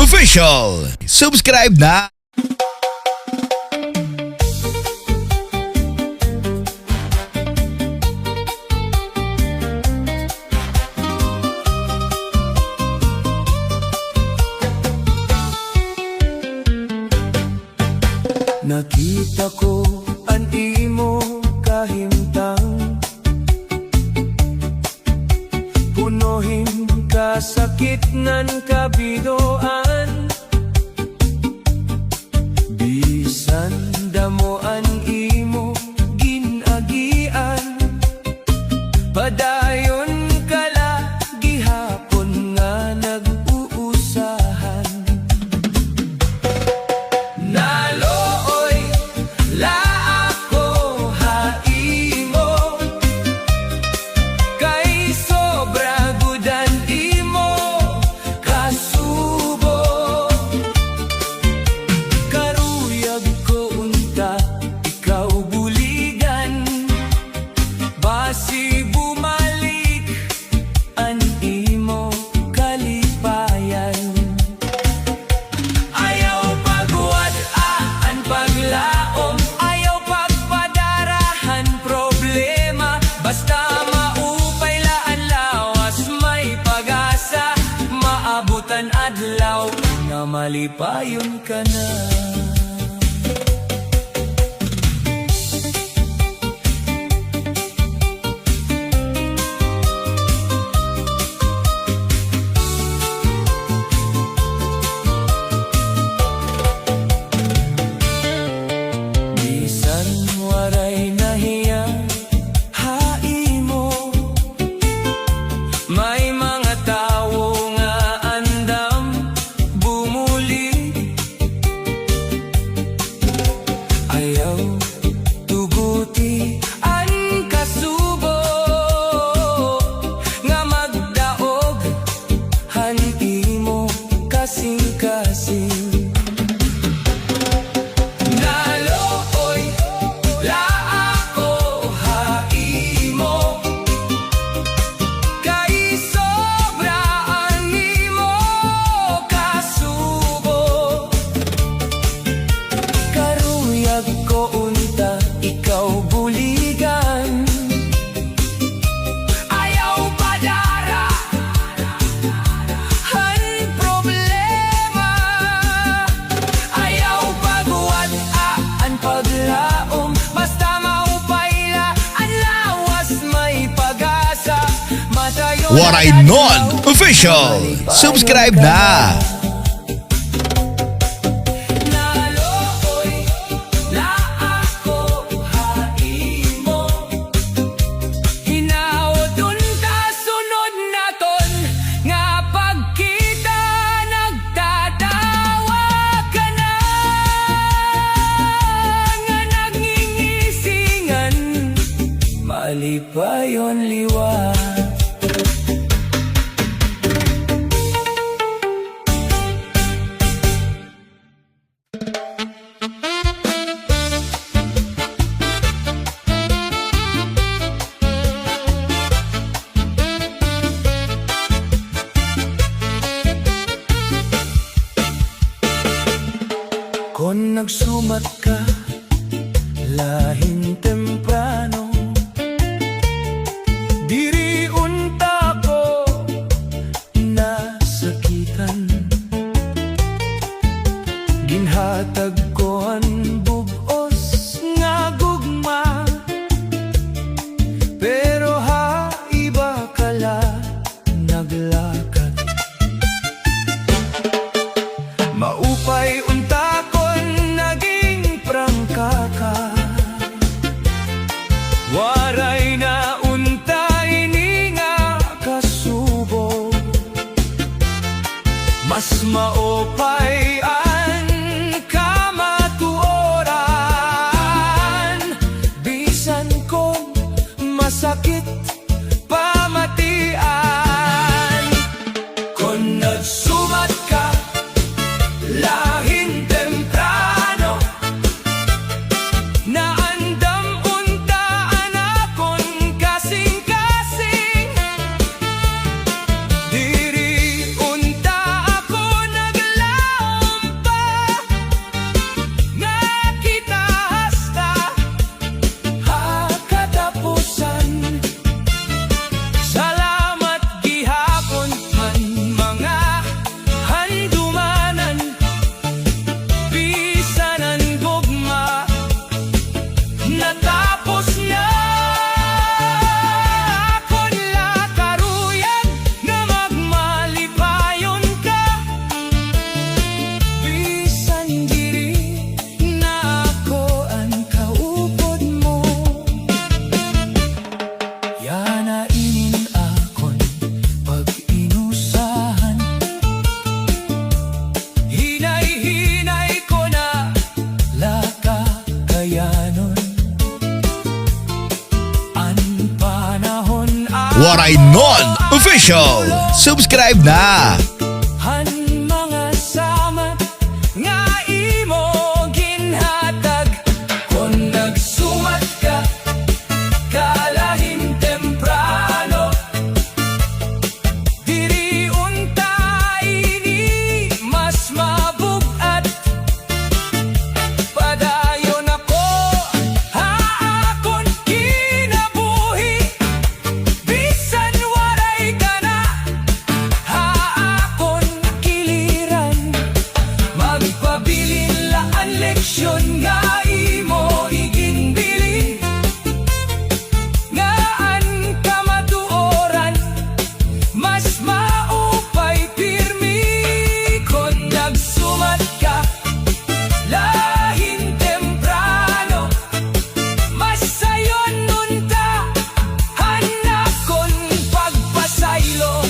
Official. Subscribe na! Nakita ko ang imo kahimtang, punohin kasakit nan kabidoan. Bisan damo ang imo ginagian, padayon kala gihapon nga nag-uusahan. Adlaw nga malipayon ka na. Bisan waray nahiya haimo, may mga tao Waray Non Official. Subscribe na! Malipayon liwa. Kung nagsumat ka lahing temprano, diri unta ko nasakitan. Ginhatag ko ang bubos nga gugma, pero iba kala naglakat. Maupay unta ko naging prangka ka, waray na unta ini nga kasubo. Mas maupay ang kamatuoran, bisan kong masakit pamatian. Kung nagsumat ka lahing temprano, naandam unta anakon kasing-kasing. Diri unta ako nagla Tapos niya ako lakaruyan na magmalipayon ka. Bisan diri na ako ang kaupod mo. Yana inin akon pag-inusahan. Hinay-hinay ko na laka kayanon. An panahon Waray Non Official. Subscribe na. han mga samat nga imo ginhatag. Kung nagsumat ka kalahin temprano, diri unta ini mas mabugat. Padayon ako haakon kinabuhi. Bisan waray ka na haakon kiliran. Magpabilin laan leksyon nga imo iginbili. Ngaan ka matuoran, mas maupay pirmi. Kung nagsumat ka lahin temprano, mas sayon nunta hanakon pagpasaylo.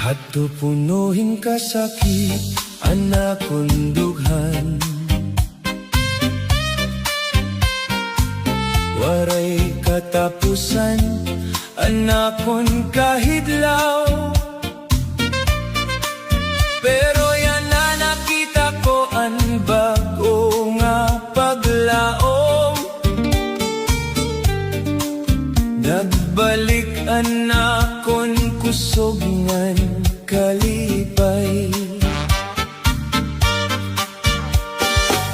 Hadto punuhin ka sakit, anak kong dughan. Waray katapusan, anak kong kahidlaw. Pero yan na nakita ko ang bago nga paglaom. Nagbalik anak kong kusog ngan kalipay.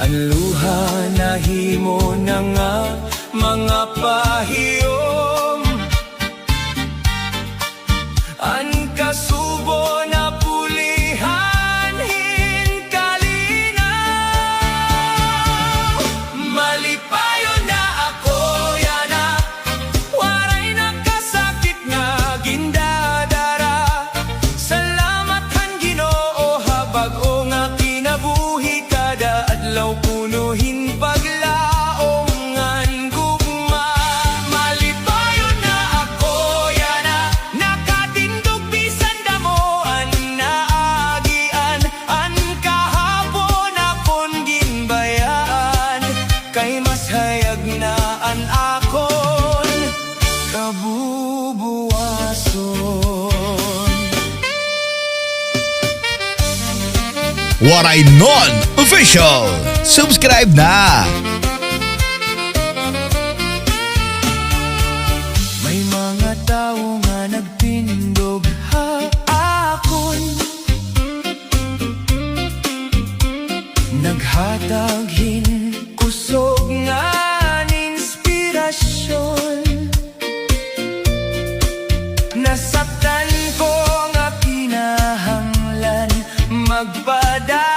Ang luha nahimo na nga mga pahiyom. Ang kasubo na pulihan hinkalinaw. Malipayon na ako yana, waray nakasakit nga gindadara. Salamat han Ginoo habag o nga kinabuhi kada adlaw punuhin paglaom ngan gugma. Malipayon na ako yana, nakatindog bisan damoan naagian. An kahapon akon ginbayaan, kay mas hayag na an akon kabubuwason. Waray Non Official. Subscribe na. May mga tao nga nagpindog haakon, naghatag kusog nga inspirasyon. Nasaktan ko nga kinahanglan magpadayon.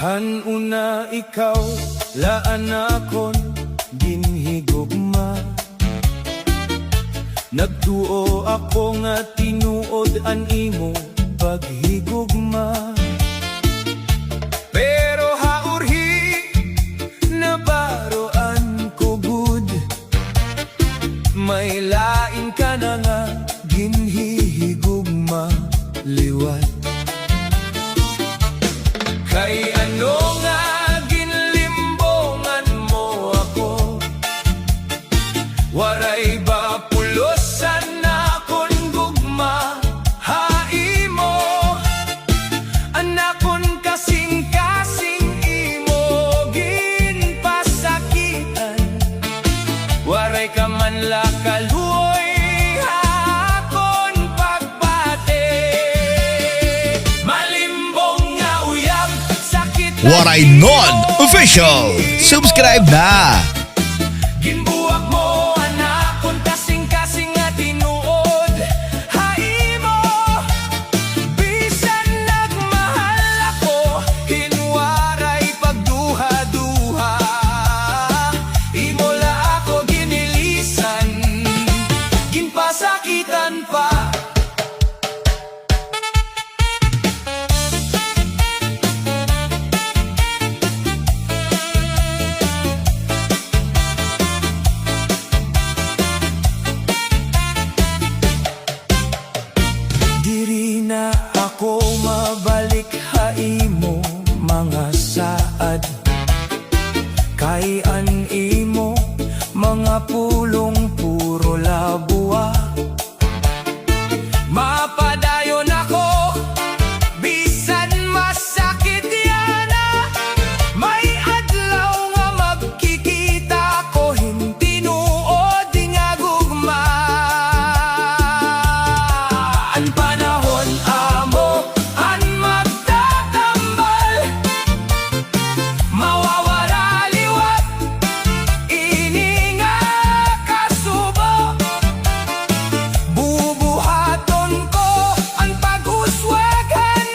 Hanuna ikaw, laan akon ginhigugma. Nagtuo ako nga tinuod an imo paghigugma. Pero haurhi nabaroan ko gud, may lain ka na nga ginhihigugma liwat. Kay ano nga ginlimbongan mo ako, waray ba pulosan na kon gugma. Haimo anakon kasing-kasing imo ginpasakitan, waray ka man lakaluoy hakon pagbate. Malimbong nga uyab sakit Waray Non Official. Subscribe na. ginbuwak mo anakon kasing-kasing nga tinuod. Haimo bisan nagmahal ako, hinwaray pagduha-duha. Imo la ako ginilisan, ginpasakitan pa. Diri na ako mabalik haimo mga saad, kay an imo mga pulong puro labua. Mapadayon ako bisan masakit yana, may adlaw nga magkikita ko hindi nuod nga gugma. An panahon amo an magtatambal, mawawala liwat ini nga kasubo. Bubuhaton ko ang paghuswagan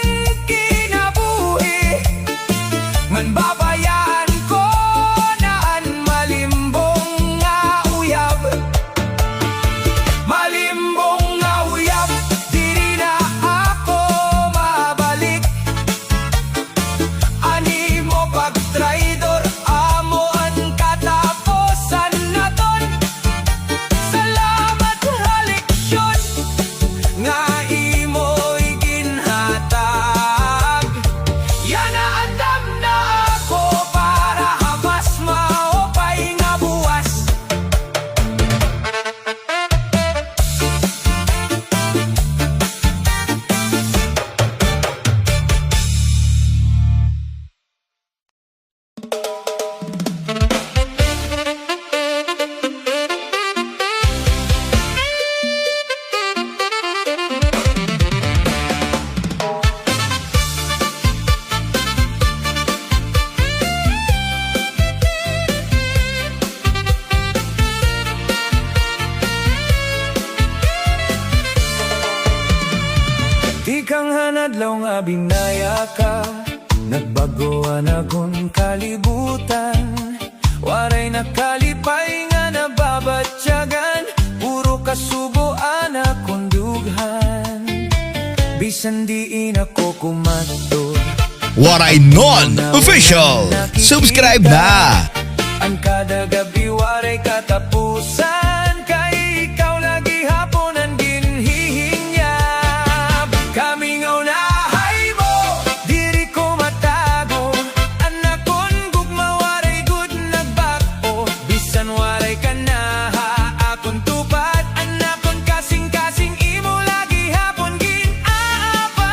kinabuhi, ngan babayan ko na an malimbong nga uyab. Malimbong nga uyab, diri na ako mabalik. Animo pagtraidor, amo ang kataposan naton. Salamat haliksyon nga imo'y ginhatag. Yana andam na ako para hamas maopay nga buwas. Di kang hanadlaw nga binaya ka, nagbagoan akong kalibutan. Waray nakalipay nga nababatyagan, puro kasubuan akong dughan. Bisan diin ako kumato, Waray Non Official. Subscribe na. ang kada gabi waray katapusan, kay ikaw lagi hapon ang ginhihinyab. Kamingaw na hay mo, diri ko matago, anak kon gugma waray good nagbako. Bisan waray ka na akon tupad, anak kon kasing-kasing imo lagi hapon ginaapat.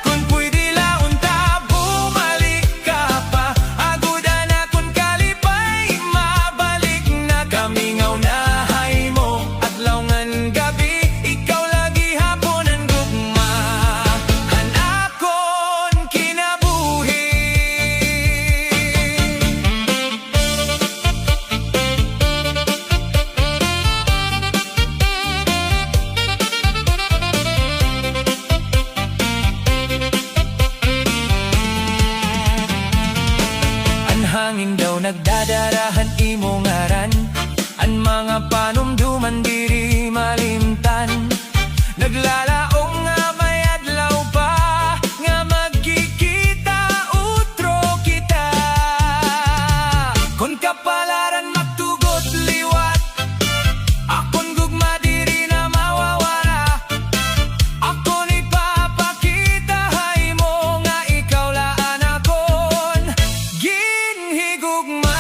Kung pwede laon ta bumalik ka pa, agud anak kon kalipay mabalik na. Kamingaw nagdadarahan imo ngaran. Ang mga panumduman diri malimtan. Naglalaong nga may adlaw pa, nga magkikita utro kita. Kon kapalaran magtugot liwat, akon gugma diri na mawawala. Akon ipapakita hay mo nga ikaw laan akon ginhigugma.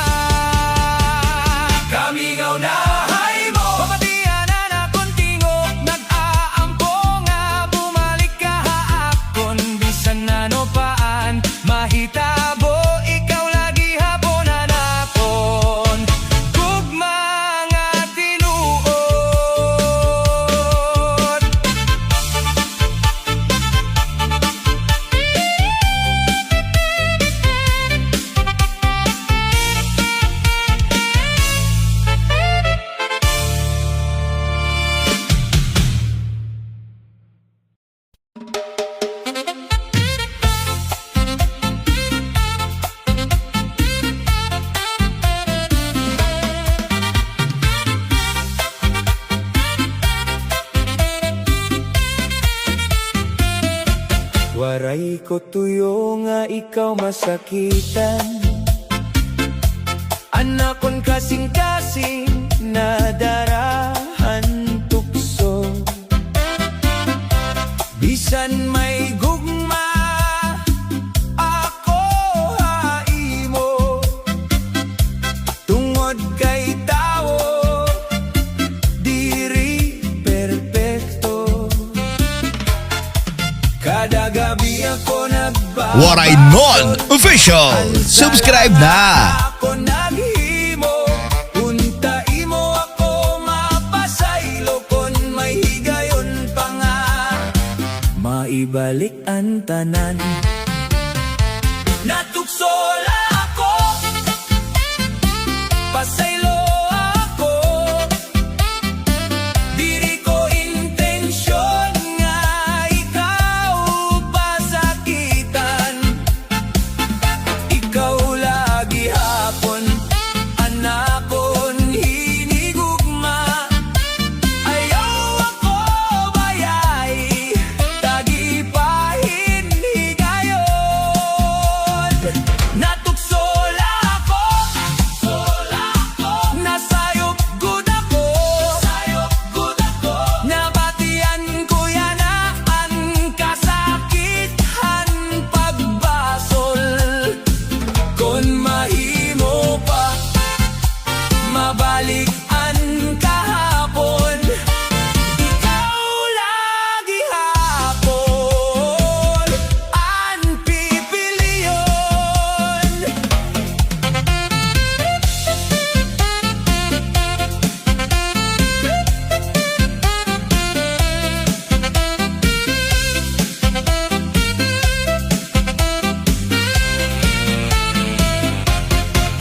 Kamigaw na hay mo, pamatianan akon tingog, nag-aampo nga bumalik ka akon. Bisan ano paan mahitabo, ikaw lagi haponan akon. Gugma nga tinuod. Waray ko tuyo nga ikaw masakitan. Anakon kasing-kasing na darahan tukso. Bisan may gugma ako haimo, tungod kay tao diri perpekto. Kada gabi ako nagbabago, Waray Non Official. Subscribe na. Ako naghimo, unta imo ako mapasaylo. Kon may higayon pa nga, maibalik ang tanan. Natuksola ako, pasaylo ako. Diri ko intensyon nga ikaw pasakitan. Ikaw lagi hapon, anakon hinigugma. Ayaw ako bayay, tagipahin higayon. Natuksola ako, nasayop gud ako, nabatian ko yana ang kasakitan pagbasol. Kon mahimo pa mabalik ang kahapon, ikaw lagi hapon ang pipiliyon.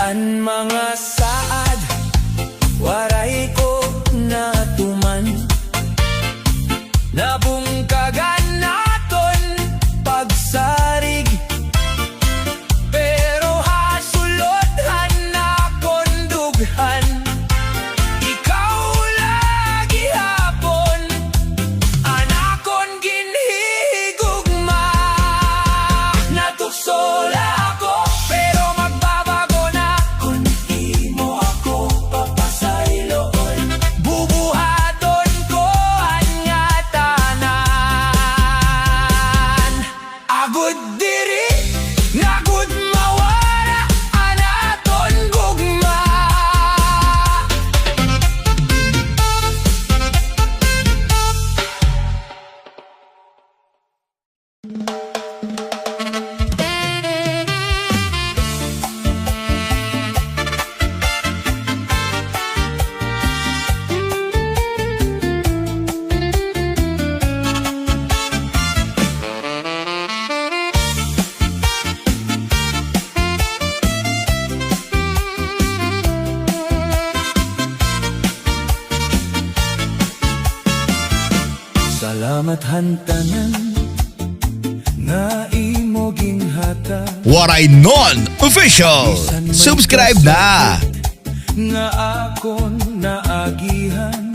Ang mga saad, waray ko natuman. Nabungkagan naton pagsarig, pero hasulodhan akon dughan. Ikaw lagi hapon, anakon ginhigugma. Natuksola ako, pero magbabago na. Kung imo ako papasayloon, bubuhaton ko ang nga tanan. Agud diri, ngagud mawala, anaton gugma. Salamat hantanan nga imo ginha ata Waray Non Official. Subscribe na. nga akon naagihan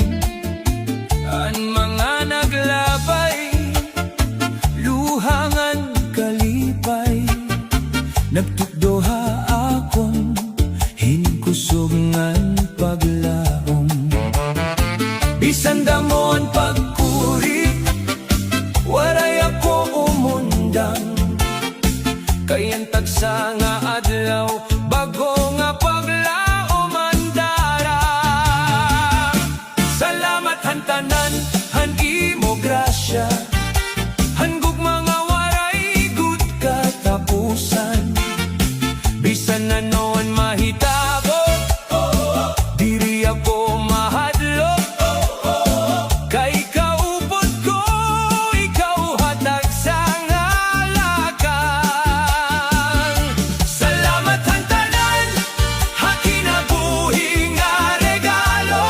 ang mga naglabay luhangan kalipay nagtukdoha akon hinkusugngan paglaom bisan damon pagkuri waray ako umundang kayan tagsa nga adlaw bago nga paglaom andara salamat hantanan han imo grasya hangug mga waray gud katapusan bisan na noon mahitabo diri ako mahadlok kay kaupod ko ikaw hatag sa ngalakan salamat hantanan hakinabuhi nga regalo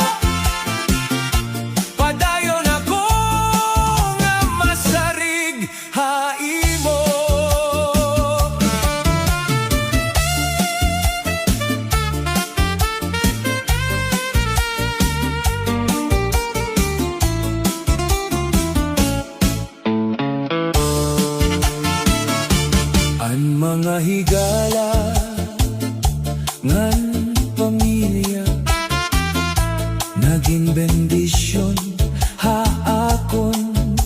padayon ako nga masarig haimo ang mga higala ngan pamilya naging bendisyon ha akon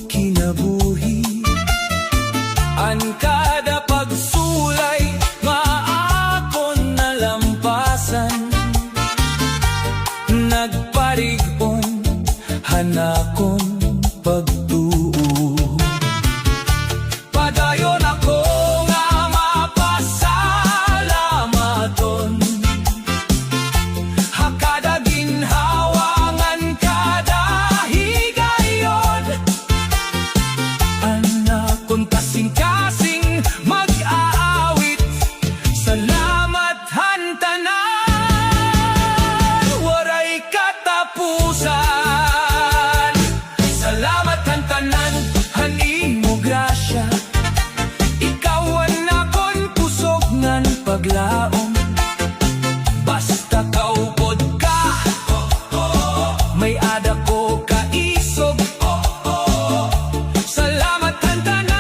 kinabuhi ang kada pagsulay nga akon nalampasan nagparigon hanakon pagtuo padayon ako nga mapasalamaton hakada ginhawangan kada higayon anakon kasing-kasing mag-aawit salamat hantanan waray katapusan salamat hantanan hanimo grasya ikaw ang akon kusog ngan paglaom basta kaupod ka may ada ko kaisog salamat hantanan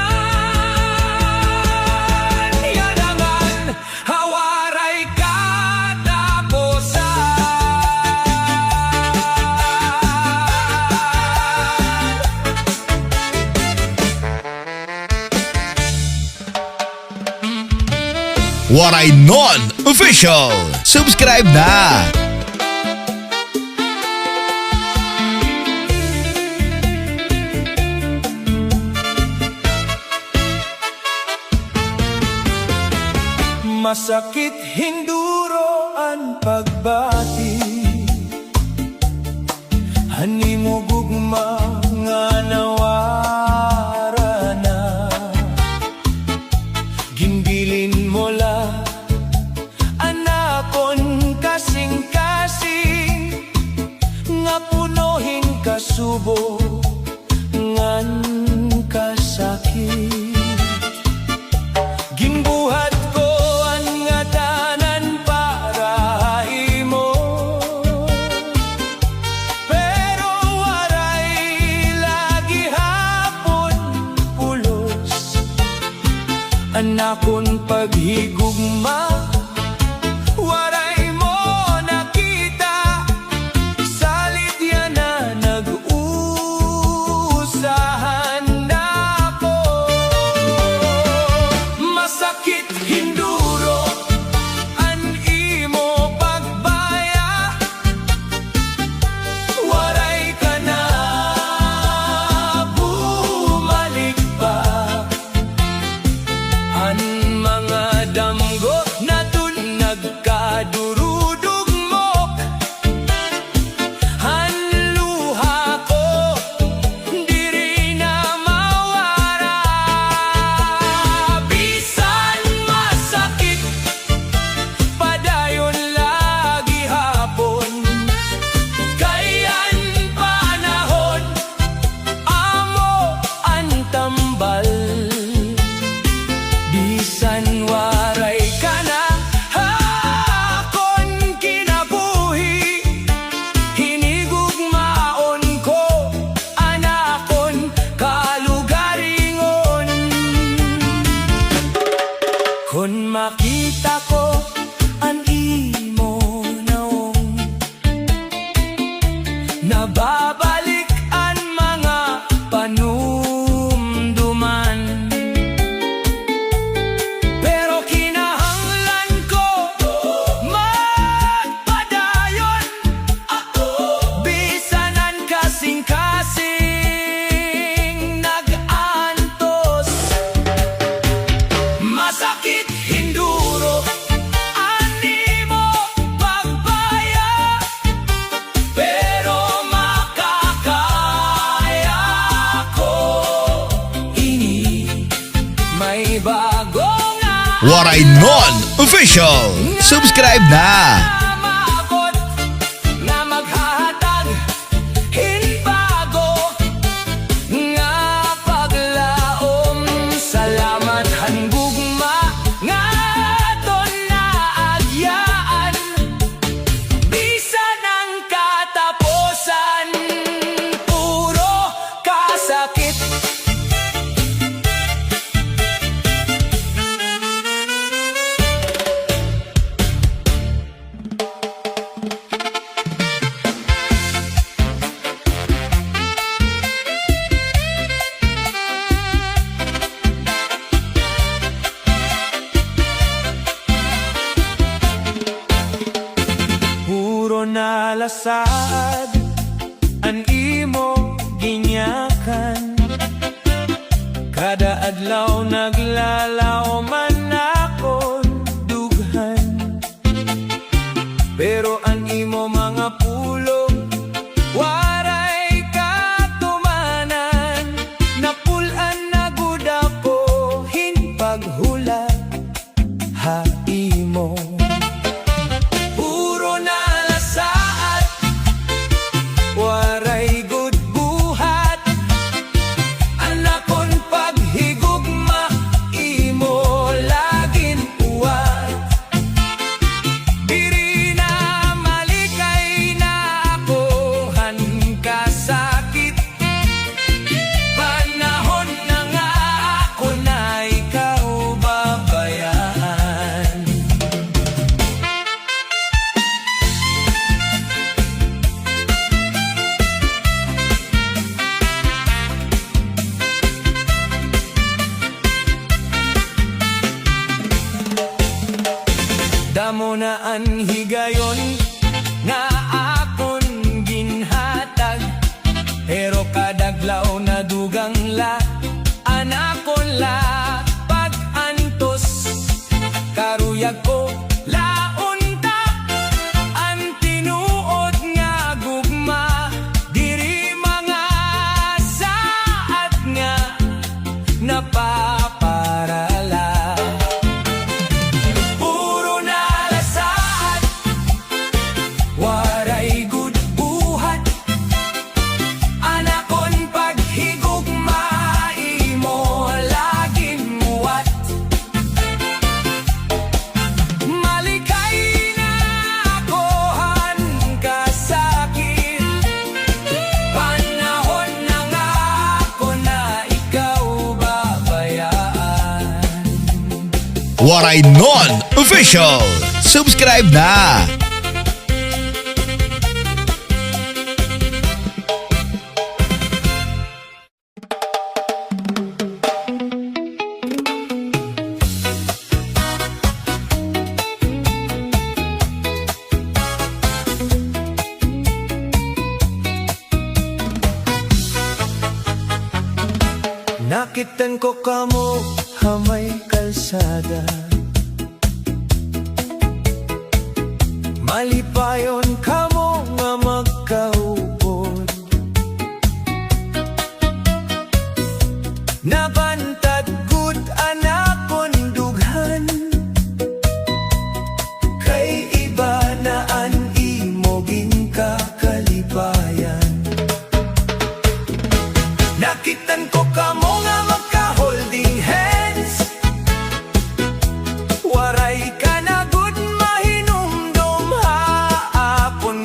yadangan hawaray katapusan Waray Non Official. Subscribe na. masakit hinduro ang pagbati hanimo gugma nga nawara na ginbilin mo la anakon kasing-kasing nga punohin kasubo ngan kasakit ginbuhat ko ang nga tanan para imo pero waray lagi hapon pulos anakon paghigugma waray mo nakita salit yan na nag-usahan na ko masakit hinduro an imo pagbaya waray ka na bumalik pa an mga damgo na dun nagkadurudugmok han luha ko diri na mawara bisan masakit padayon lagi hapon kayan panahon amo ang tambal bisan makita ko ang imo naong nababalik ang mga panumduman. Pero kinahanglan ko magpadayon bisanan kasing-kasing nag-antos. Masakit hinduro animo pagbaya, pero makakaya ko ini. May bago nga Waray Non Official. Subscribe na! maabot na maghahatag hinbago nga paglaom. Salamat hanggugma nga aton naagyaan bisan ang katapusan puro kasakit. Puro nalasad ang imo ginyakan, kada adlaw naglalaw man akon dughan. Pero ang imo mga pulong waray katumanan, napulan na gud ako hinpaghula ha imo. Puro nalasad, waray gud buhat, anakon paghigugma imo laging uwat. Diri na malikay na ako han kasakit, panahon na nga ako na ikaw babayaan. Damo na ang higayon nga akon ginhatag, pero kadaglaw na dugang la anakon la pag-antos. Karuyag ko launta ang tinuod nga gugma, diri mga saat nga napaparala. Puro nalasad, waray gud buhat, anakon paghigugma imo laging muwat. Malikay na ako han kasakit, panahon na nga ako na ikaw babayaan. Waray Non Official. Subscribe na! Nakitan ko kamo hamay kalsada, malipayon kamo nga magkaupod. Nabantad gud anakon dughan, kay iba na an imo ginkakalibayan. Nakitan ko kamo nga magka-holding hands, waray ka na gud mahinumdum haapon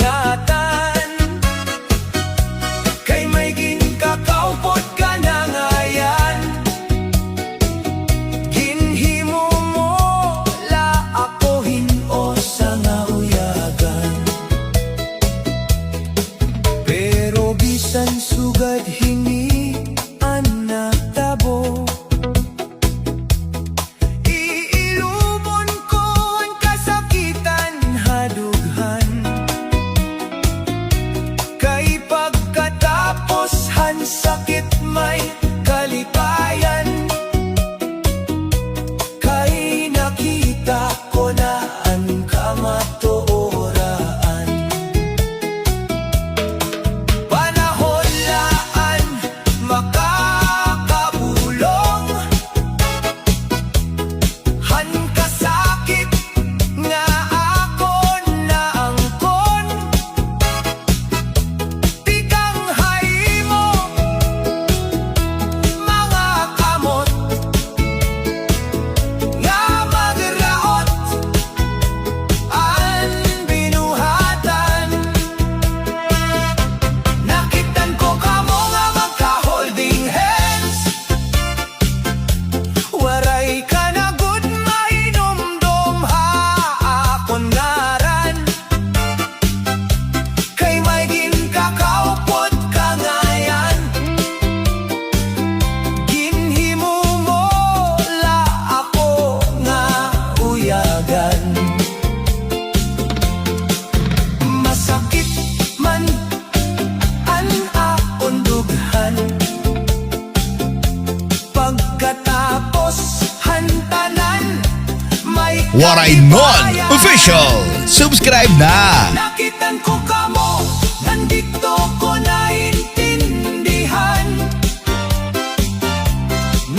Waray Non Official. Subscribe na. Nakitan ko kamo, nandito ko naintindihan.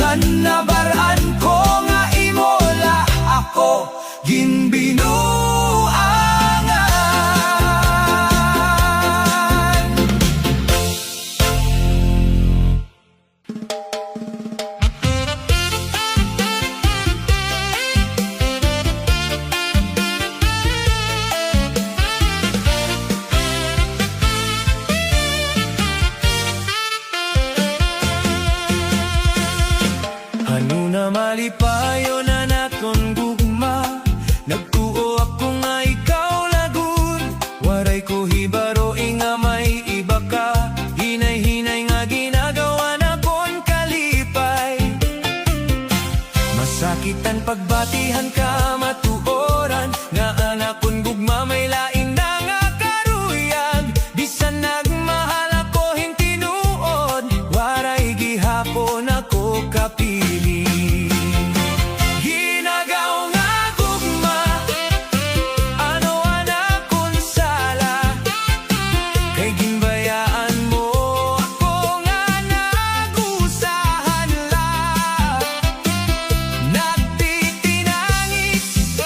Nga nabaraan ko nga imola ako ginbinuangan. Ano na malipayo na nakon gugma, nagtuo ako nga ikaw lagun. Waray ko hibaro inga may iba ka, hinay-hinay nga ginagawa na kon kalipay. Masakitan pagbatihan ka matuoran, nga anak kon gugma may lain na nga karuyag. Bisan nagmahal ako hintinuod, waray gihapon ako kapili. Ginagaw nga gugma, ano anak kon sala, kay ginbayaan mo ako nga nagusahan la. Nagtitinangis,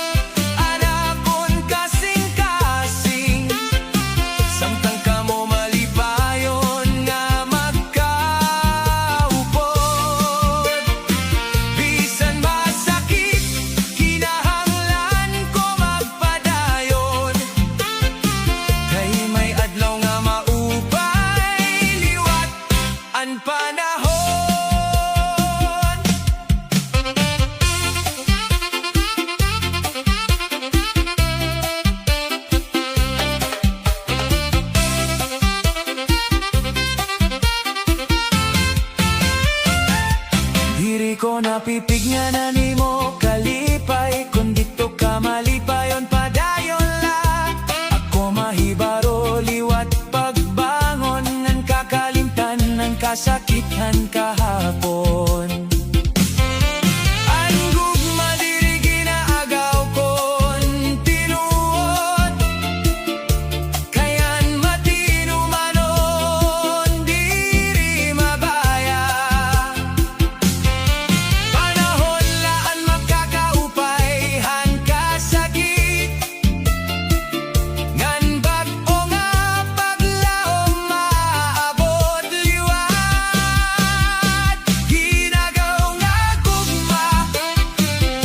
anak kon kasing-kasing, samtang kamo malipayon nga magkaupod. Bisan masakit, kinahanglan ko magpadayon, kay may adlaw nga maupay liwat ang panahon. Diri ko napipig nga na nimo kalipay, kung dito ka malipayon padayon la. Ako mahibaro liwat pagbangon, ngan kakalimtan ng kasakitan kahapon. Ang gugma diri ginaagaw kon tinuod, kayan matinumanon diri mabaya. Panahon laan magkakaupay han kasakit, ngan bag-o nga paglaom maabot liwat. Ginagaw nga gugma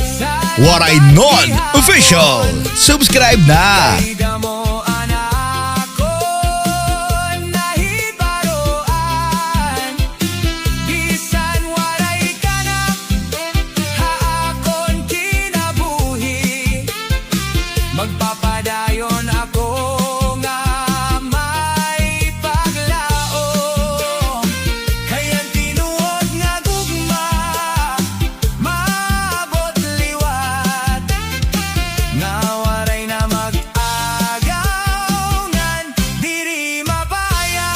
sa Waray Non Official. Subscribe na. Ida mo anak ko nahibaroan, bisan waray ka na haakon kinabuhi. Magpapadayon ako nga may paglaom, kayan tinuod nga gugma maabot liwat. Nga waray na mag-agaw, ngan diri mabaya.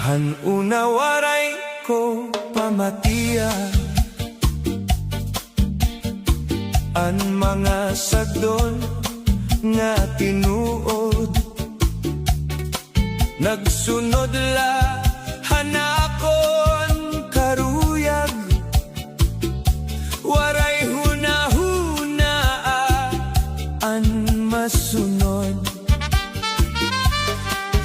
Han una waray ko pamatiya, an mga sagdol nga tinuod, nagsunod la hanakon karuyag. Waray huna-hunaa an masunod,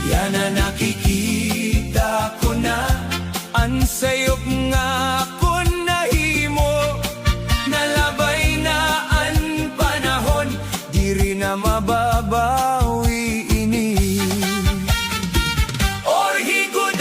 yan na nakikita ko na ang sayop nga ko nahimo. Nalabay na ang panahon, diri na mababawi ini. Or higod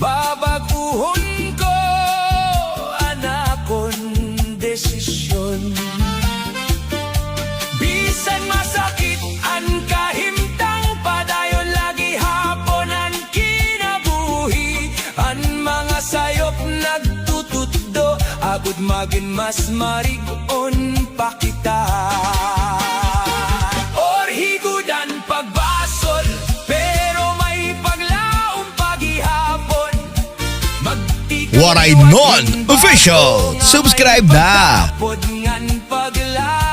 babaguhon ko anakon desisyon. Bisan masakit ang kahimtang padayon lagi hapon ang kinabuhi. Ang mga sayop nagtutuddo agud magin mas marigon pa kita. Or higudan pagbasol pero may paglaom paghihapon. Waray Non Official. Subscribe na. Pod ngan paglaom